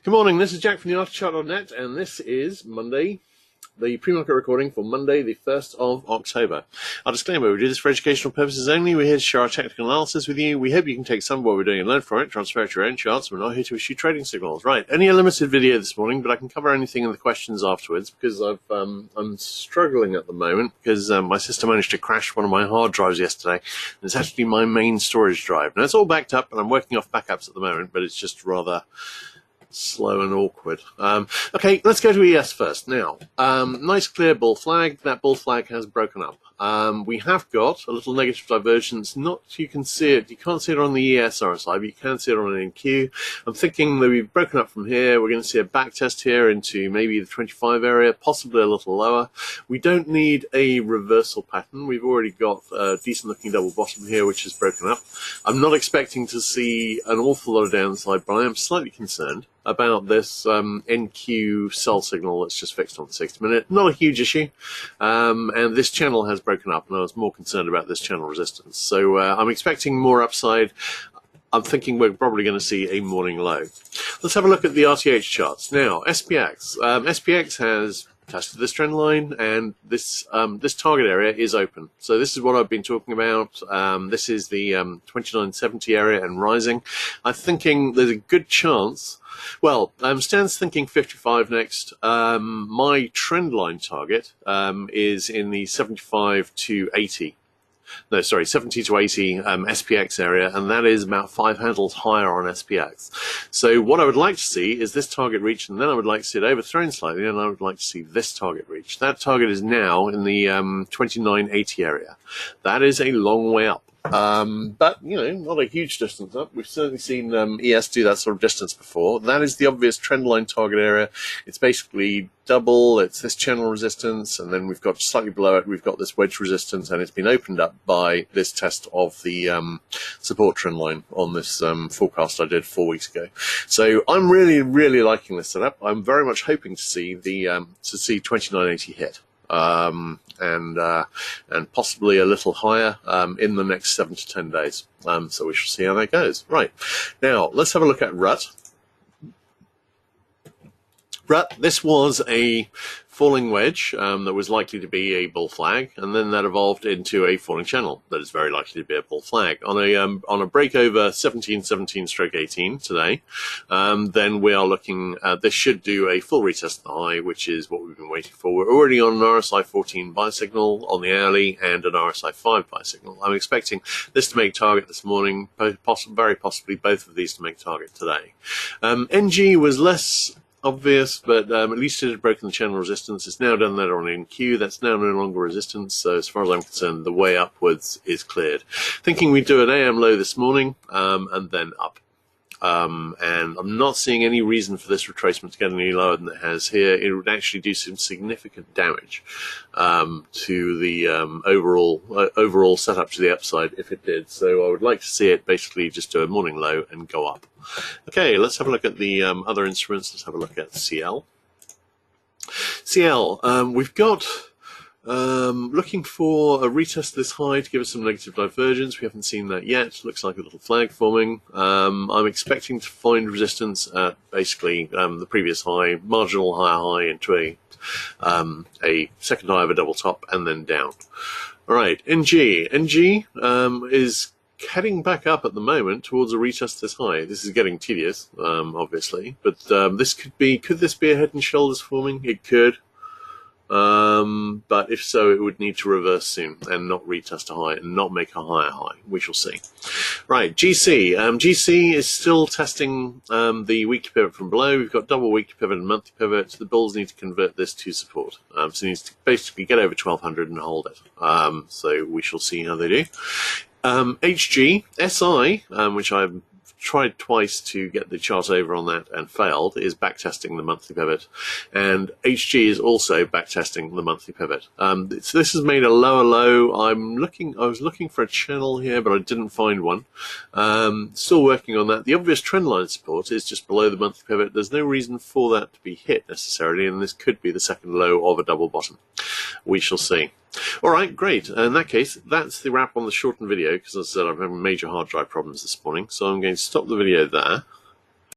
Good morning, this is Jack from the AfterChart.net, and this is Monday, the pre-market recording for Monday, the 1st of October. Our disclaimer, we do this for educational purposes only. We're here to share our technical analysis with you. We hope you can take some of what we're doing and learn from it, transfer it to your own charts. We're not here to issue trading signals. Right, only a limited video this morning, but I can cover anything in the questions afterwards because I'm struggling at the moment because my system managed to crash one of my hard drives yesterday. And it's actually my main storage drive. Now, it's all backed up, and I'm working off backups at the moment, but it's just rather slow and awkward. Okay, let's go to ES first. Now, nice clear bull flag. That bull flag has broken up. We have got a little negative divergence. You can't see it on the ES RSI, but you can see it on an NQ. I'm thinking that we've broken up from here. We're going to see a back test here into maybe the 25 area, possibly a little lower. We don't need a reversal pattern. We've already got a decent looking double bottom here, which is broken up. I'm not expecting to see an awful lot of downside, but I am slightly concerned about this NQ sell signal that's just fixed on the 60-minute. Not a huge issue, and this channel has broken up, and I was more concerned about this channel resistance. So I'm expecting more upside. I'm thinking we're probably going to see a morning low. Let's have a look at the RTH charts. Now, SPX. SPX has tested this trend line, and this target area is open. So this is what I've been talking about. This is the 2970 area and rising. I'm thinking there's a good chance. Well, Stan's thinking 55 next. My trend line target is in the 75 to 80. No, sorry, 70 to 80 SPX area, and that is about 5 handles higher on SPX. So what I would like to see is this target reached, and then I would like to see it overthrown slightly, and I would like to see this target reached. That target is now in the 2980 area. That is a long way up. But, you know, not a huge distance up. We've certainly seen ES do that sort of distance before. That is the obvious trend line target area. It's basically double, it's this channel resistance, and then we've got slightly below it, we've got this wedge resistance, and it's been opened up by this test of the support trend line on this forecast I did 4 weeks ago. So I'm really, really liking this setup. I'm very much hoping to see the 2980 hit. And possibly a little higher in the next 7 to 10 days. So we shall see how that goes. Right, now let's have a look at RUT. RUT, this was a falling wedge that was likely to be a bull flag, and then that evolved into a falling channel that is very likely to be a bull flag. On a break over 1717/18 today, then we are looking at this should do a full retest of the high, which is what we've been waiting for. We're already on an RSI 14 buy signal on the hourly and an RSI 5 buy signal. I'm expecting this to make target this morning, very possibly both of these to make target today. NG was less obvious, but at least it had broken the channel resistance. It's now done that on NQ. That's now no longer resistance. So as far as I'm concerned, the way upwards is cleared. Thinking we'd do an AM low this morning and then up. And I'm not seeing any reason for this retracement to get any lower than it has here. It would actually do some significant damage to the overall setup to the upside if it did. So I would like to see it basically just do a morning low and go up. Okay, let's have a look at the other instruments. Let's have a look at CL. CL, we've got looking for a retest of this high to give us some negative divergence. We haven't seen that yet. Looks like a little flag forming. I'm expecting to find resistance at basically the previous high, marginal higher high into a second high of a double top and then down. All right, NG. NG is heading back up at the moment towards a retest this high. This is getting tedious, obviously, but could this be a head and shoulders forming? It could. But if so, it would need to reverse soon and not retest a high and not make a higher high. We shall see. Right, GC. GC is still testing the weekly pivot from below. We've got double weekly pivot and monthly pivot. The bulls need to convert this to support. So it needs to basically get over 1200 and hold it. So we shall see how they do. HGSI, which I've tried twice to get the chart over on that and failed, is backtesting the monthly pivot, and HG is also backtesting the monthly pivot. So this has made a lower low. I was looking for a channel here, but I didn't find one. Still working on that. The obvious trend line support is just below the monthly pivot. There's no reason for that to be hit necessarily, and this could be the second low of a double bottom. We shall see. All right, great. In that case, that's the wrap on the shortened video, because as I said, I'm having major hard drive problems this morning, so I'm going to stop the video there.